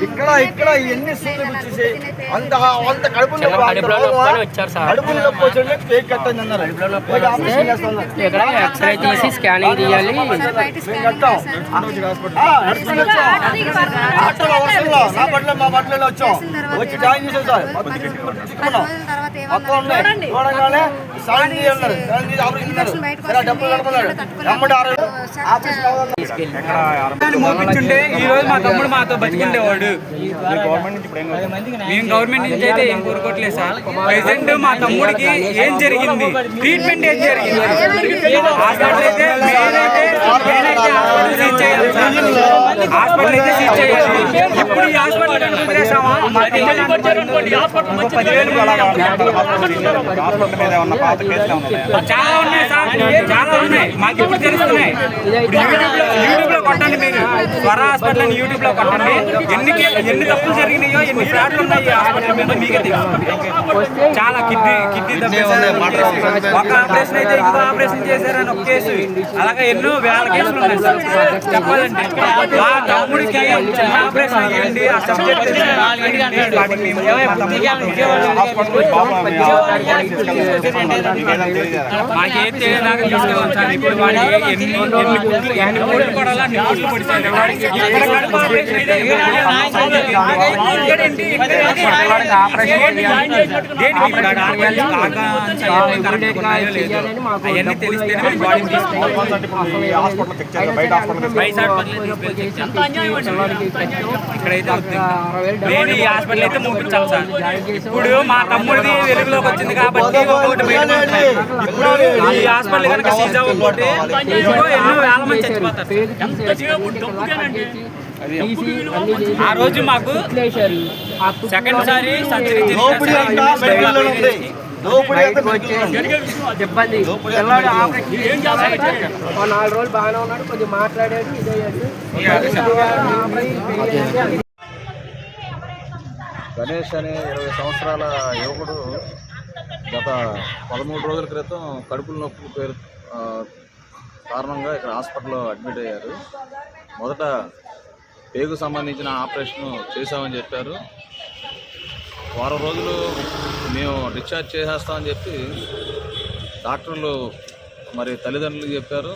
ఇక్కడ ఇక్కడ ఎన్ని సూర్యులు వచ్చేసి అంత కడుపులో కేక్ కట్టని అన్నారు. ఇక్కడ ఎక్స్రే తీసి స్కానింగ్ తీయాలి. నా బట్టలో వచ్చాం, వచ్చి జాయిన్ చేసాం సార్. మొత్తం ఉన్నాయి చూడగానే సాయం చేయాలన్నారు. డబ్బులు కడుతున్నాడు మోపించుంటే ఈ రోజు మా తమ్ముడు మాతో బతికుండేవాడు. మేము గవర్నమెంట్ నుంచి అయితే ఏం కోరుకోవట్లేదు సార్. ప్రెసెంట్ మా తమ్ముడికి ఏం జరిగింది, ట్రీట్మెంట్ ఏం జరిగింది, హాస్పిటల్ అయితే హాస్పిటల్ అయితే సీజ్ చేయాలి. ఇప్పుడు ఈ హాస్పిటల్ వదిలేసామా? మా తమ్ముడు 10,000 చాలా ఉన్నాయి సార్, చాలా ఉన్నాయి. మాకు ఇప్పుడు తెలుస్తున్నాయి. యూట్యూబ్ లో కొట్టండి, మీరు స్వర హాస్పిటల్ అని యూట్యూబ్ లో కొట్టండి. ఎన్ని తప్పులు జరిగినాయో, ఎన్ని ఫ్రాడ్లు ఉన్నాయి హాస్పిటల్ మీద మీకే తెలుస్తుంది. చాలా కిడ్నీ ఒక ఆపరేషన్ అయితే ఇంకో ఆపరేషన్ చేశారని ఒక కేసు, అలాగే ఎన్నో వేల కేసులు ఉన్నాయి సార్. చెప్పాలంటే మా తమ్ముడికి ఆపరేషన్ అయ్యండి, ఆ సబ్జెక్ట్ మాకేం తెలియదాకా తీసుకెళ్ళాం సార్. ఇప్పుడు వాడి ఎన్ని కోట్లు పడాలా, అన్ని కోట్లు పడిచారు. అవన్నీ తెలిస్తేనే బాడీని ఇక్కడైతే నేను ఈ హాస్పిటల్ అయితే మూపించాలి సార్. ఇప్పుడు మా తమ్ముడిది వెలుగులోకి వచ్చింది కాబట్టి ఇప్పుడు ఈ హాస్పిటల్ కనుక సీజ్ అవ్వకపోతే ఎన్నో వేల మంది చచ్చిపోతారు. ఆ రోజు మాకు సెకండ్ సారి సర్జరీ ఇబ్బంది. పిల్లవాడు 4 రోజులు బాగానే ఉన్నాడు, కొద్దిగా మాట్లాడాడు, ఇదయ్యాడు. గణేష్ అనే 20 సంవత్సరాల యువకుడు గత 13 రోజుల క్రితం కడుపుల నొప్పి కారణంగా ఇక్కడ హాస్పిటల్లో అడ్మిట్ అయ్యారు. మొదట పేగు సంబంధించిన ఆపరేషన్ చేశామని చెప్పారు. వారం రోజులు మేము డిశ్చార్జ్ చేసేస్తామని చెప్పి డాక్టర్లు మరి తల్లిదండ్రులకు చెప్పారు.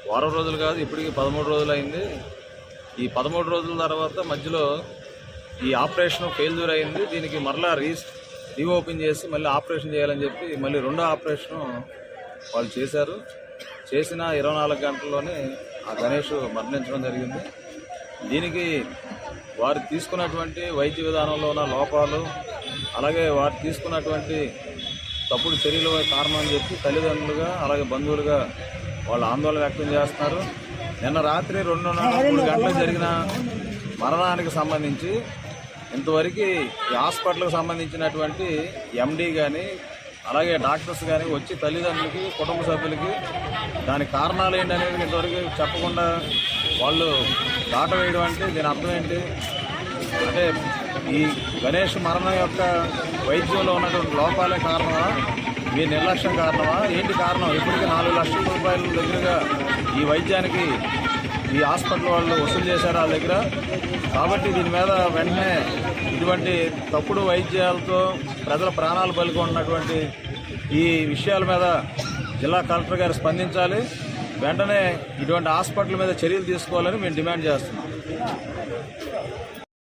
వారం రోజులు కాదు, ఇప్పటికి 13 రోజులు అయింది. ఈ 13 రోజుల తర్వాత మధ్యలో ఈ ఆపరేషన్ ఫెయిల్యూర్ అయింది. దీనికి మరలా రీఓపెన్ చేసి మళ్ళీ ఆపరేషన్ చేయాలని చెప్పి మళ్ళీ రెండో ఆపరేషన్ వాళ్ళు చేశారు. చేసిన 24 గంటల్లోనే ఆ గణేష్ మరణించడం జరిగింది. దీనికి వారు తీసుకున్నటువంటి వైద్య విధానంలో ఉన్న లోపాలు, అలాగే వారు తీసుకున్నటువంటి తప్పుడు చర్యలు కారణం అని చెప్పి తల్లిదండ్రులుగా అలాగే బంధువులుగా వాళ్ళు ఆందోళన వ్యక్తం చేస్తున్నారు. నిన్న రాత్రి 2:30 గంటలకు జరిగిన మరణానికి సంబంధించి ఇంతవరకు ఈ హాస్పిటల్కి సంబంధించినటువంటి ఎండీ కానీ అలాగే డాక్టర్స్ కానీ వచ్చి తల్లిదండ్రులకి కుటుంబ సభ్యులకి దాని కారణాలు ఏంటి అనేది ఇంతవరకు చెప్పకుండా వాళ్ళు దాట వేయడం అంటే దీని అర్థం ఏంటి అంటే ఈ గణేష్ మరణం యొక్క వైద్యంలో ఉన్నటువంటి లోపాలే కారణమా, మీ నిర్లక్ష్యం కారణమా, ఏంటి కారణం? ఇప్పటికీ 4 లక్షల రూపాయల దగ్గరగా ఈ వైద్యానికి ఈ హాస్పిటల్ వాళ్ళు వసూలు చేశారు వాళ్ళ దగ్గర. కాబట్టి దీని మీద వెంటనే ఇటువంటి తప్పుడు వైద్యాలతో ప్రజల ప్రాణాలు బలికొన్నటువంటి ఈ విషయాల మీద జిల్లా కలెక్టర్ గారు స్పందించాలి. వెంటనే ఇటువంటి హాస్పిటల్ మీద చర్యలు తీసుకోవాలని మేము డిమాండ్ చేస్తున్నాం.